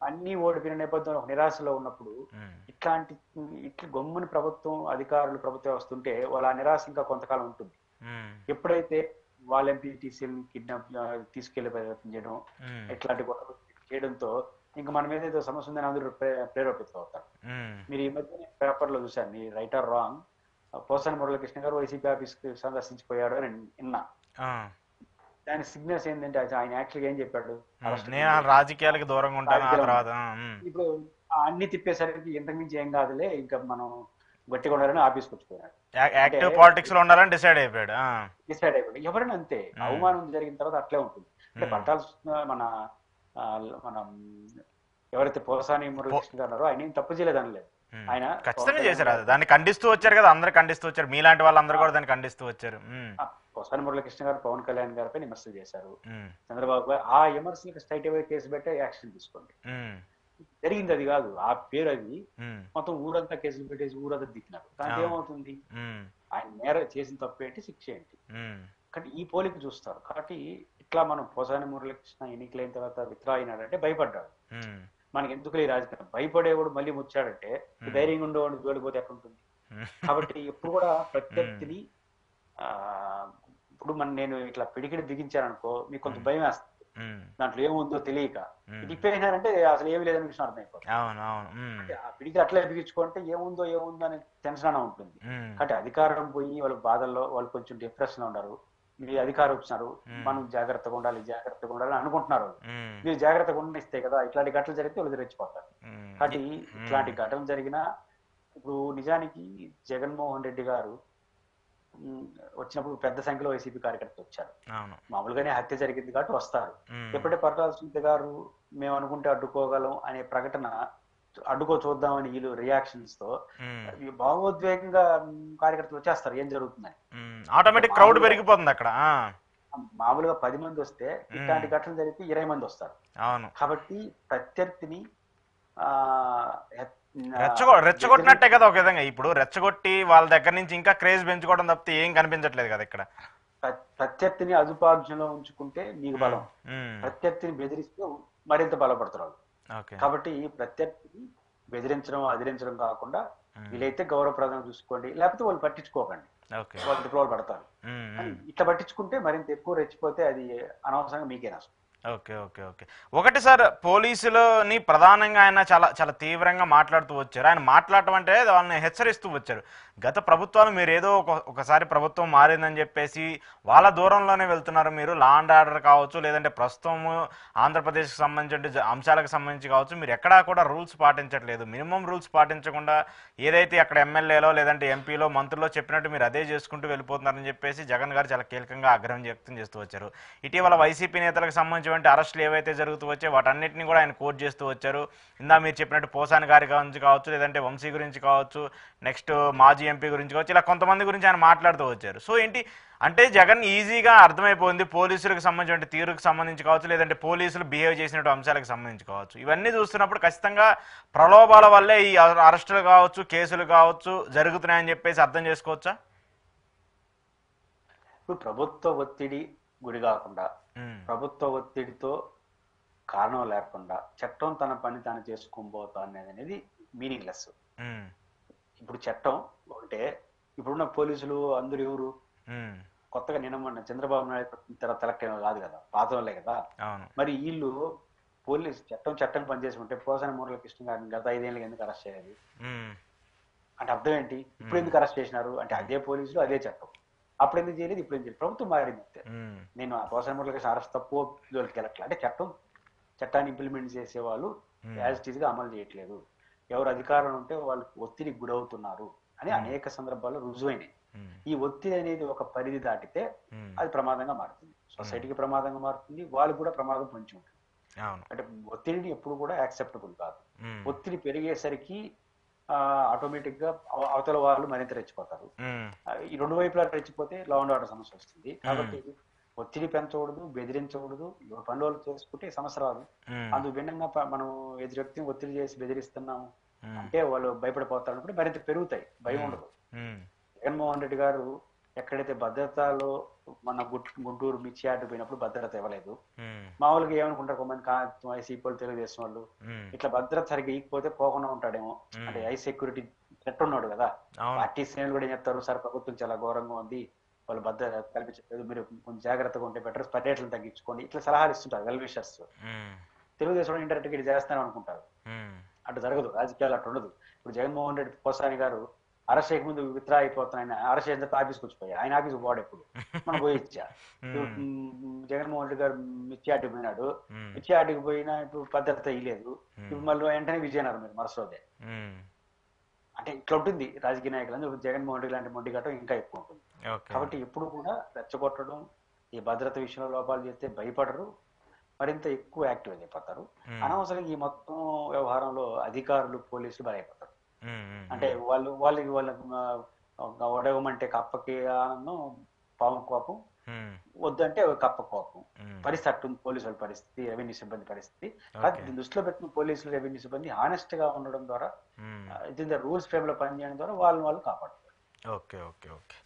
అన్ని ఓడిపోయిన నేపథ్యంలో ఒక నిరాశలో ఉన్నప్పుడు ఇట్లాంటి ఇట్లా గమ్ముని ప్రభుత్వం అధికారులు ప్రభుత్వం వస్తుంటే వాళ్ళ ఆ నిరాశ ఇంకా కొంతకాలం ఉంటుంది. ఎప్పుడైతే వాళ్ళ ఎంపీటీసీని కిడ్నాప్ తీసుకెళ్లే ప్రయత్నం చేయడం ఇట్లాంటి గొడవలు చేయడంతో ఇంకా మన మీద ఏదో సమస్య ఉందని అందరూ ప్రేరేపితం అవుతారు. మీరు ఈ మధ్య పేపర్ లో చూశారు, మీ right or wrong, Posani Muralikrishna గారు వైసీపీ ఆఫీస్ కి సందర్శించిపోయాడు అని విన్నా. దాని సిగ్నల్స్ ఏంటంటే ఆయన యాక్చువల్గా ఏం చెప్పాడు, నేను రాజకీయాలకు దూరంగా ఉంటాను ఆ తర్వాత. ఇప్పుడు అన్ని తిప్పేసరికి ఇంతకు మించి ఏం కాదులే ఇంకా మనం గట్టిగా ఉండాలని ఆఫీస్కి వచ్చిపోయాడు. యాక్టివ్ పాలిటిక్స్ లో ఉండాలని డిసైడ్ అయిపోయాడు. ఎవరైనా అంతే, అవమానం జరిగిన తర్వాత అట్లే ఉంటుంది. అంటే పట్టాల్సిన మన ఎవరైతే పోసాని మురళీకృష్ణ గారు ఉన్నారో ఆయన ఏం తప్పు చేయలేదు అనలేదు. ఆయన ఖచ్చితంగా చేశారు, దాన్ని ఖండిస్తూ వచ్చారు కదా, అందరు ఖండిస్తూ వచ్చారు, మీలాంటి వాళ్ళందరూ కూడా దాన్ని ఖండిస్తూ వచ్చారు. పోసాని మురళీకృష్ణ గారు పవన్ కళ్యాణ్ గారిపై విమర్శలు చేశారు, చంద్రబాబు గారు ఆ విమర్శలకు స్ట్రైట్ అవే కేసు పెట్టే యాక్షన్ తీసుకోండి. జరిగింది అది కాదు, ఆ పేరు అది మొత్తం ఊరంతా కేసులు పెట్టేసి ఊరంతా దిక్కినారు. దానికి ఏమవుతుంది, ఆయన నేర చేసిన తప్పు ఏంటి, శిక్ష ఏంటి, కానీ ఈ పోలిక చూస్తారు. కాబట్టి ఇట్లా మనం పోసాని మురళీకృష్ణ ఎన్నికలైన తర్వాత విత్డ్రా అయినాడంటే భయపడ్డాడు. మనకి ఎందుకు ఈ రాజకీయం, భయపడేవాడు మళ్ళీ ముచ్చాడంటే ధైర్యంగా ఉండేవాడు జోలిపోతే ఎక్కడ ఉంటుంది. కాబట్టి ఎప్పుడు కూడా ప్రత్యర్థిని ఇప్పుడు నేను ఇట్లా పిడికిడి బిగించాననుకో మీకు కొంత భయం వేస్తుంది, దాంట్లో ఏముందో తెలియక తిప్పేసినారంటే అసలు ఏమి లేదని విషయం అర్థమైపోతుంది. ఆ పిడికి అట్లా బిగించుకుంటే ఏముందో అనే టెన్షన్ అనే ఉంటుంది. కాబట్టి అధికారం పోయి వాళ్ళ బాధల్లో వాళ్ళు కొంచెం డిప్రెషన్ లో ఉన్నారు, మీ అధికారం వచ్చినారు, మనం జాగ్రత్తగా ఉండాలి అనుకుంటున్నారు. మీరు జాగ్రత్తగా ఉండిస్తే కదా ఇట్లాంటి ఘటనలు జరిగితే వాళ్ళు రెచ్చిపోతారు. కాబట్టి ఇట్లాంటి ఘటనలు జరిగినా ఇప్పుడు నిజానికి జగన్మోహన్ రెడ్డి గారు వచ్చినప్పుడు పెద్ద సంఖ్యలో వైసీపీ కార్యకర్తలు వచ్చారు. మామూలుగానే హత్య జరిగింది కాబట్టి వస్తారు. ఎప్పుడే పట్టాల సునీత గారు మేము అనుకుంటే అడ్డుకోగలం అనే ప్రకటన అడ్డుకో చూద్దామని వీళ్ళు రియాక్షన్స్ తో భావోద్వేగంగా కార్యకర్తలు వచ్చేస్తారు ఏం జరుగుతుందని. ఆటోమేటిక్ క్రౌడ్ పెరిగిపోతుంది అక్కడ. మామూలుగా 10 మంది వస్తే ఇట్లాంటి ఘటనలు జరిగితే 20 మంది వస్తారు. కాబట్టి ప్రత్యర్థిని రెచ్చగొట్టినట్టే కదా ఒక విధంగా. ఇప్పుడు రెచ్చగొట్టి వాళ్ళ దగ్గర నుంచి ఇంకా క్రేజ్ పెంచుకోవడం తప్పితే ఏం కనిపించట్లేదు కదా ఇక్కడ. ప్రత్యర్థిని అదుపార్జనలో ఉంచుకుంటే నీకు బలం, ప్రత్యర్థిని బెదిరిస్తే మరింత బలపడుతున్నారు. కాబట్టి ప్రత్యర్థిని బెదిరించడం అదిరించడం కాకుండా వీలైతే గౌరవప్రదంగా చూసుకోండి, లేకపోతే వాళ్ళు పట్టించుకోకండి, వాళ్ళు తిప్పలు పడతారు. ఇట్లా పట్టించుకుంటే మరింత ఎక్కువ రెచ్చిపోతే అది అనవసరంగా మీకే నష్టం. ఓకే ఓకే ఓకే ఒకటి సార్, పోలీసులని ప్రధానంగా ఆయన చాలా చాలా తీవ్రంగా మాట్లాడుతూ వచ్చారు. ఆయన మాట్లాడటం అంటే వాళ్ళని హెచ్చరిస్తూ వచ్చారు. గత ప్రభుత్వాలు మీరు ఏదో ఒకసారి ప్రభుత్వం మారిందని చెప్పేసి వాళ్ళ దూరంలోనే వెళ్తున్నారు. మీరు లా అండ్ ఆర్డర్ కావచ్చు, లేదంటే ప్రస్తుతం ఆంధ్రప్రదేశ్కి సంబంధించిన అంశాలకు సంబంధించి కావచ్చు, మీరు ఎక్కడా కూడా రూల్స్ పాటించట్లేదు. మినిమం రూల్స్ పాటించకుండా ఏదైతే అక్కడ ఎమ్మెల్యేలో లేదంటే ఎంపీలో మంత్రుల్లో చెప్పినట్టు మీరు అదే చేసుకుంటూ వెళ్ళిపోతున్నారని చెప్పేసి జగన్ గారు చాలా కీలకంగా ఆగ్రహం వ్యక్తం చేస్తూ వచ్చారు. ఇటీవల వైసీపీ నేతలకు సంబంధించి అరెస్టులు ఏవైతే జరుగుతూ వచ్చాయో వాటన్నిటిని కూడా ఆయన కోట్ చేస్తూ వచ్చారు. ఇందా మీరు చెప్పినట్టు పోసాని గారి గురించి కావచ్చు, లేదంటే వంశీ గురించి కావచ్చు, నెక్స్ట్ మాజీ ఎంపీ గురించి కావచ్చు, ఇలా కొంతమంది గురించి ఆయన మాట్లాడుతూ వచ్చారు. సో ఏంటి అంటే జగన్ ఈజీగా అర్థమైపోయింది పోలీసులకు సంబంధించిన తీరుకు సంబంధించి కావచ్చు, లేదంటే పోలీసులు బిహేవ్ చేసినట్టు అంశాలకు సంబంధించి కావచ్చు. ఇవన్నీ చూస్తున్నప్పుడు ఖచ్చితంగా ప్రలోభాల వల్లే ఈ అరెస్టులు కావచ్చు, కేసులు కావచ్చు జరుగుతున్నాయని చెప్పేసి అర్థం చేసుకోవచ్చా? ఇప్పుడు ప్రభుత్వ ఒత్తిడి గురి కాకుండా, ప్రభుత్వ ఒత్తిడితో కారణం లేకుండా చట్టం తన పని తాను చేసుకోబోతా అనేది మీనింగ్లెస్. ఇప్పుడు చట్టం అంటే ఇప్పుడున్న పోలీసులు అందరూ ఎవరు కొత్తగా నిన్న చంద్రబాబు నాయుడు తెలక్కన కాదు కదా, పాత వాళ్ళే కదా. మరి వీళ్ళు పోలీసు చట్టం పనిచేసుకుంటే పోసాని మురళీకృష్ణ గారిని గత 5 ఏళ్ళకి ఎందుకు అరెస్ట్ చేయాలి అంటే అర్థం ఏంటి? ఇప్పుడు ఎందుకు అరెస్ట్ చేసినారు అంటే అదే పోలీసులు అదే చట్టం, అప్పుడు ఎందుకు చేయలేదు, ఇప్పుడు ఏం చేయలేదు, ప్రభుత్వం మారింది. నేను ఆ పోసాని మురళీకృష్ణ అరెస్ట్ తప్పు జోలికి వెళ్ళట్లే. అంటే చట్టాన్ని ఇంప్లిమెంట్ చేసే వాళ్ళు యాజ్ ఇట్ ఈజ్ గా అమలు చేయట్లేదు, ఎవరు అధికారం ఉంటే వాళ్ళకి ఒత్తిడికి గురవుతున్నారు అని అనేక సందర్భాల్లో రుజువైనాయి. ఈ ఒత్తిడి అనేది ఒక పరిధి దాటితే అది ప్రమాదంగా మారుతుంది, సొసైటీకి ప్రమాదంగా మారుతుంది, వాళ్ళు కూడా ప్రమాదం పొంచి ఉంటుంది. అంటే ఒత్తిడిని ఎప్పుడు కూడా యాక్సెప్టబుల్ కాదు. ఒత్తిడి పెరిగేసరికి ఆటోమేటిక్ గా అవతల వాళ్ళు మరింత రెచ్చిపోతారు. ఈ రెండు వైపులా రెచ్చిపోతే లా అండ్ ఆర్డర్ సమస్య వస్తుంది. కాబట్టి ఒత్తిడి పెంచకూడదు, బెదిరించకూడదు, పనులు వాళ్ళు చేసుకుంటే సమస్య రాదు. అందుకు భిన్నంగా మనం ఎదురు వ్యక్తిని ఒత్తిడి చేసి బెదిరిస్తున్నాము అంటే వాళ్ళు భయపడిపోతారు అనుకుంటే మరింత పెరుగుతాయి, భయం ఉండదు. జగన్మోహన్ రెడ్డి గారు ఎక్కడైతే భద్రతలో మన గుంటూరు మిర్చి యార్డు పోయినప్పుడు భద్రత ఇవ్వలేదు. ఉమ్, మామూలుగా ఏమనుకుంటారు కొంతమంది వైసీపీ వాళ్ళు, తెలుగుదేశం వాళ్ళు ఉమ్, ఇట్లా భద్రత సరిగ్గా ఇకపోతే పోకుండా ఉంటాడేమో, ఉమ్, అంటే హై సెక్యూరిటీ థ్రెట్ ఉన్నాడు కదా. అవును. పార్టీ శ్రేణులు కూడా ఏం చెప్తారు, సార్ ప్రభుత్వం చాలా ఘోరంగా ఉంది, వాళ్ళు భద్రత కల్పించలేదు, మీరు కొంచెం జాగ్రత్తగా ఉంటే బెటర్, పర్యటనలు తగ్గించుకోండి, ఇట్లా సలహాలు ఇస్తుంటారు వెల్ విషర్స్. ఉమ్, తెలుగుదేశం ఇండైరెక్ట్ గా ఇది చేస్తాను అనుకుంటారు. ఉమ్, అటు జరగదు, రాజకీయాలు అటు ఉండదు. ఇప్పుడు జగన్మోహన్ రెడ్డి పోసాని గారు అరెస్ట్ చేయక ముందు విత్డ్రా అయిపోతున్నాయని అరెస్ట్ చేసిన తర్వాత ఆఫీస్కి వచ్చిపోయాయి. ఆయన ఆఫీస్ పోడు ఎప్పుడు, మనం పోయి ఇచ్చా. ఉమ్, జగన్మోహన్ రెడ్డి గారు మిర్చియాటికి పోయినాడు, ఉమ్, మిర్చియాటికి పోయినా ఇప్పుడు భద్రత ఇయ్యలేదు, ఉమ్, ఇప్పుడు మళ్ళీ వెంటనే విజయనగరం మీరు మరుసరోజే. ఉమ్, అంటే ఇట్లా ఉంటుంది రాజకీయ నాయకులు. జగన్మోహన్ రెడ్డి లాంటి మొండి గట్టం ఇంకా ఎక్కువ ఉంటుంది. ఓకే. కాబట్టి ఎప్పుడు కూడా రెచ్చగొట్టడం, ఈ భద్రత విషయంలో లోపాలు చేస్తే భయపడరు, మరింత ఎక్కువ యాక్టివ్ అయిపోతారు. ఉమ్, అనవసరంగా ఈ మొత్తం వ్యవహారంలో అధికారులు, పోలీసులు బలైపోతారు. ఉమ్, ఉమ్, అంటే వాళ్ళకి ఒడగమంటే కప్పకి ఆనందం, పాము కోపం, ఉమ్, వద్దంటే కప్ప కోపం. ఉమ్, పరిస్థితి అట్టుంది పోలీసుల పరిస్థితి, రెవెన్యూ సిబ్బంది పరిస్థితి. ఓకే. కానీ దీన్ని దృష్టిలో పెట్టిన పోలీసులు, రెవెన్యూ సిబ్బంది హానెస్ట్ గా ఉండడం ద్వారా, ఉమ్, ఇది రూల్స్ ఫ్రేమ్ లో పనిచేయడం ద్వారా వాళ్ళు కాపాడుతారు. Okay, okay, okay.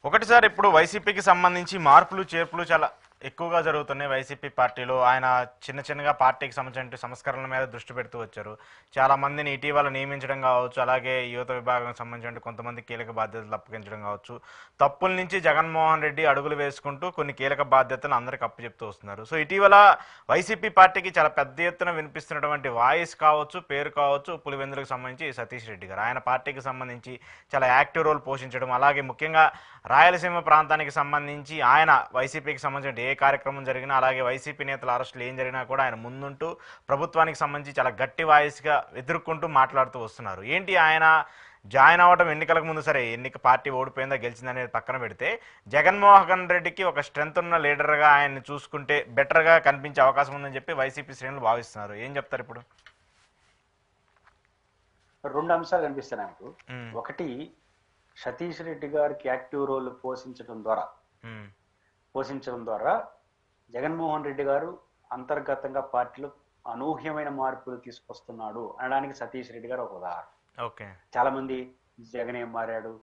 ఒకటి సార్, ఇప్పుడు వైసీపీకి సంబంధించి మార్పులు చేర్పులు చాలా ఎక్కువగా జరుగుతున్నాయి వైసీపీ పార్టీలో. ఆయన చిన్న చిన్నగా పార్టీకి సంబంధించిన సంస్కరణల మీద దృష్టి పెడుతూ వచ్చారు. చాలా మందిని ఇటీవల నియమించడం కావచ్చు, అలాగే యువత విభాగం సంబంధించిన కొంతమంది కీలక బాధ్యతలు అప్పగించడం కావచ్చు. తప్పుల నుంచి జగన్మోహన్ రెడ్డి అడుగులు వేసుకుంటూ కొన్ని కీలక బాధ్యతలు అందరికి అప్పచెప్తూ వస్తున్నారు. సో ఇటీవల వైసీపీ పార్టీకి చాలా పెద్ద ఎత్తున వినిపిస్తున్నటువంటి వాయిస్ కావచ్చు, పేరు కావచ్చు, పులివెందులకు సంబంధించి సతీష్ రెడ్డి గారు. ఆయన పార్టీకి సంబంధించి చాలా యాక్టివ్ రోల్ పోషించడం, అలాగే ముఖ్యంగా రాయలసీమ ప్రాంతానికి సంబంధించి ఆయన వైసీపీకి సంబంధించిన ఏ కార్యక్రమం జరిగినా, అలాగే వైసీపీ నేతల అరెస్టులు ఏం జరిగినా కూడా ఆయన ముందుంటూ ప్రభుత్వానికి సంబంధించి చాలా గట్టి వాయిస్గా ఎదుర్కొంటూ మాట్లాడుతూ వస్తున్నారు. ఏంటి ఆయన జాయిన్ అవ్వడం ఎన్నికలకు ముందు, సరే ఎన్నిక పార్టీ ఓడిపోయిందా గెలిచిందనేది పక్కన పెడితే, జగన్మోహన్ రెడ్డికి ఒక స్ట్రెంత్ ఉన్న లీడర్గా ఆయన్ని చూసుకుంటే బెటర్గా కనిపించే అవకాశం ఉందని చెప్పి వైసీపీ శ్రేణులు భావిస్తున్నారు. ఏం చెప్తారు ఇప్పుడు? రెండు అంశాలు కనిపిస్తున్నాయి నాకు. ఉమ్, ఒకటి, సతీష్ రెడ్డి గారికి యాక్టివ్ రోల్ ఉమ్, పోషించడం ద్వారా జగన్మోహన్ రెడ్డి గారు అంతర్గతంగా పార్టీలో అనూహ్యమైన మార్పులు తీసుకొస్తున్నాడు అనడానికి సతీష్ రెడ్డి గారు ఒక ఉదాహరణ. ఓకే. చాలా మంది జగన్ ఏం మారాడు,